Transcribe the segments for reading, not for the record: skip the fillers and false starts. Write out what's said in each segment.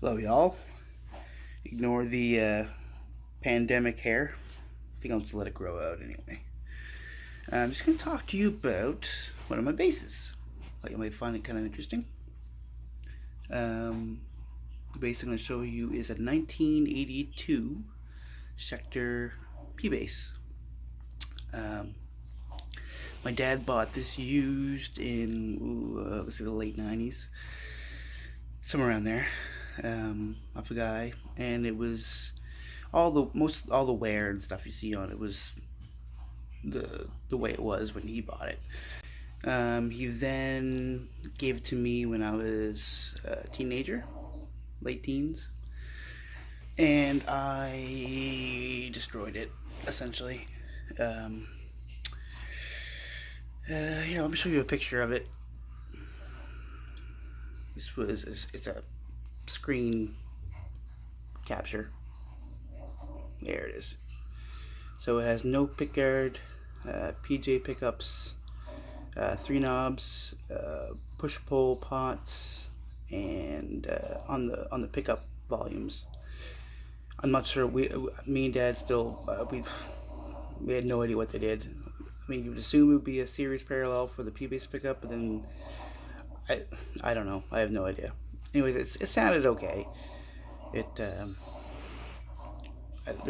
Hello, y'all. Ignore the pandemic hair. I think I'll just let it grow out anyway. I'm just going to talk to you about one of my basses. Thought you might find it kind of interesting. The bass I'm going to show you is a 1982 Schecter P bass. My dad bought this used in let's see, the late 90s, somewhere around there, off a guy, and it was all the wear and stuff you see on it was the way it was when he bought it. He then gave it to me when I was a teenager, late teens, and I destroyed it essentially. Um, Here, let me show you a picture of it. It's a screen capture. There it is. So it has no pickguard, PJ pickups, 3 knobs, push-pull pots, and on the pickup volumes. I'm not sure. Me and Dad still we had no idea what they did. I mean, you would assume it would be a series parallel for the P-bass pickup, but then I don't know. I have no idea. Anyways, it sounded okay. It there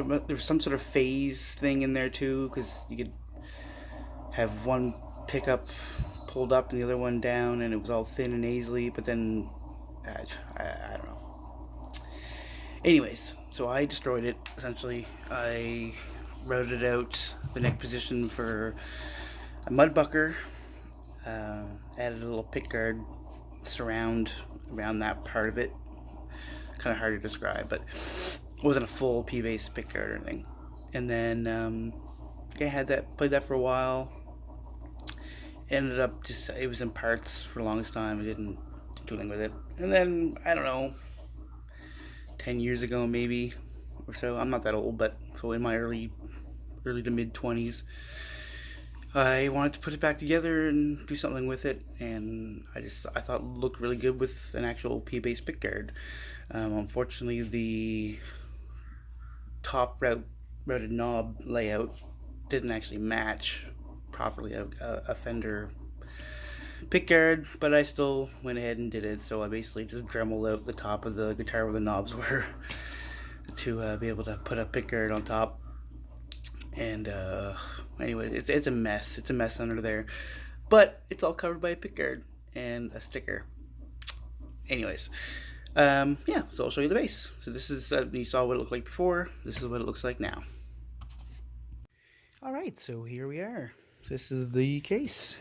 was some sort of phase thing in there too, because you could have one pickup pulled up and the other one down, and it was all thin and nasally. But then I don't know. Anyways, so I destroyed it essentially. I routed out the neck position for a mudbucker, added a little pickguard surround around that part of it. Kind of hard to describe, but it wasn't a full P-bass pickguard or anything. And then I had that, played that for a while. Ended up just, it was in parts for the longest time. I didn't do anything with it. And then, I don't know, 10 years ago maybe or so, I'm not that old, but so in my early to mid 20s, I wanted to put it back together and do something with it, and I thought it looked really good with an actual P-bass pickguard. Unfortunately, the top routed knob layout didn't actually match properly a Fender pickguard, but I still went ahead and did it. So I basically just dremeled out the top of the guitar where the knobs were to be able to put a pickguard on top. And anyway, it's a mess. It's a mess under there, but it's all covered by a pickguard and a sticker. Anyways, yeah. So I'll show you the bass. So this is you saw what it looked like before. This is what it looks like now. All right. So here we are. This is the case.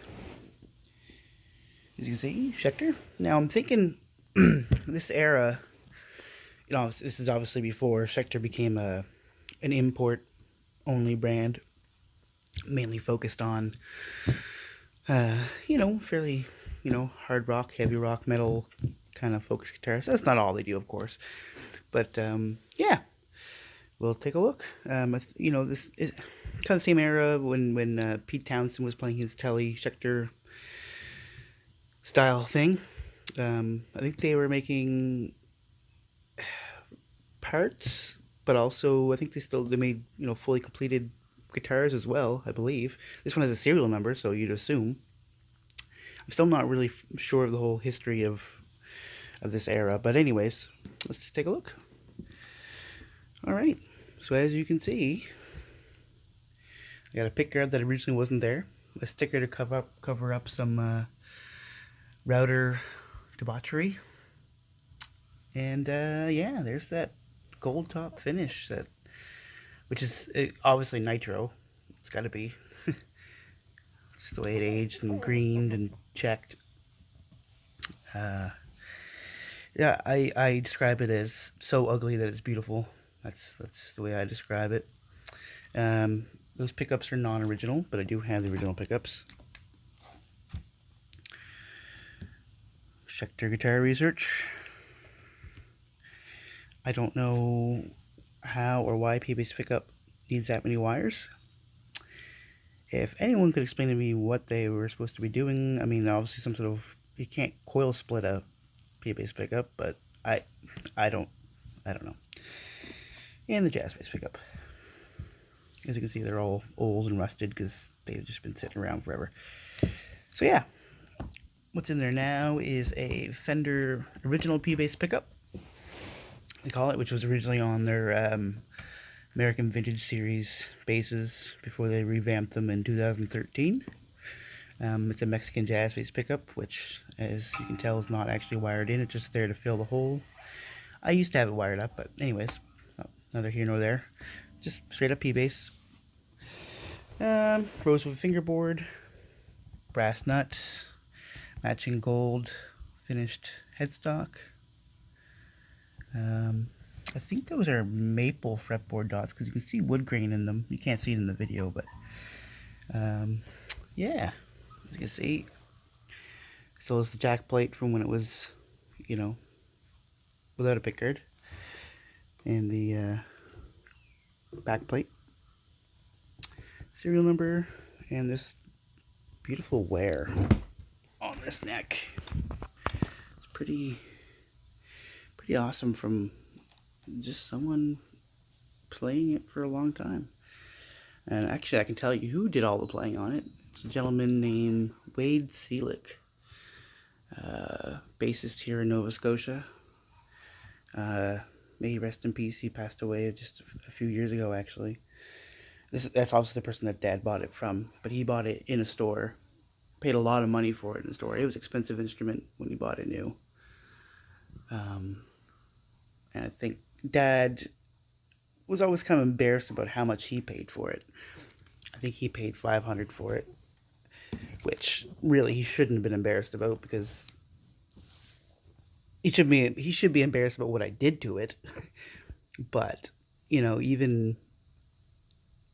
As you can see, Schecter. Now I'm thinking this era. You know, this is obviously before Schecter became an import only brand, mainly focused on fairly hard rock, heavy rock, metal kind of focused guitars. That's not all they do, of course, but yeah, we'll take a look. This is kind of the same era when Pete Townsend was playing his Telly Schecter style thing. I think they were making parts, but also I think they made fully completed guitars as well. I believe this one has a serial number, so you'd assume. I'm still not really sure of the whole history of this era, but anyways, let's just take a look. All right, so as you can see, I got a pickguard that originally wasn't there, a sticker to cover up some router debauchery, and yeah, there's that gold top finish, which is obviously nitro. It's got to be. It's the way it aged and greened and checked. Yeah, I describe it as so ugly that it's beautiful. That's the way I describe it. Those pickups are non-original, but I do have the original pickups. Schecter Guitar Research. I don't know how or why P-bass pickup needs that many wires. If anyone could explain to me what they were supposed to be doing, I mean, obviously some sort of, you can't coil split a P-bass pickup, but I I don't know. And the jazz bass pickup. As you can see, they're all old and rusted because they've just been sitting around forever. So yeah, what's in there now is a Fender original P-bass pickup, they call it, which was originally on their American Vintage Series basses before they revamped them in 2013. It's a Mexican jazz bass pickup, which, as you can tell, is not actually wired in. It's just there to fill the hole. I used to have it wired up, but anyways, neither here nor there. Just straight up P-bass. Rosewood fingerboard, brass nut, matching gold finished headstock. I think those are maple fretboard dots because you can see wood grain in them. You can't see it in the video, but yeah, as you can see, still is the jack plate from when it was, you know, without a pickguard, and the back plate, serial number, and this beautiful wear on this neck. It's pretty awesome from just someone playing it for a long time. And actually, I can tell you who did all the playing on it. It's a gentleman named Wade Seelig, bassist here in Nova Scotia. May he rest in peace. He passed away just a few years ago, actually. That's obviously the person that Dad bought it from, but he bought it in a store. Paid a lot of money for it in the store. It was an expensive instrument when he bought it new. And I think Dad was always kind of embarrassed about how much he paid for it. I think he paid $500 for it, which really he shouldn't have been embarrassed about, because he should be embarrassed about what I did to it. But you know, even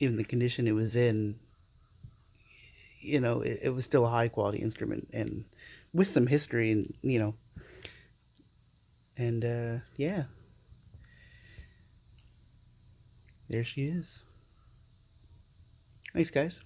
the condition it was in, you know, it was still a high quality instrument and with some history, and you know, and yeah, there she is. Thanks, guys.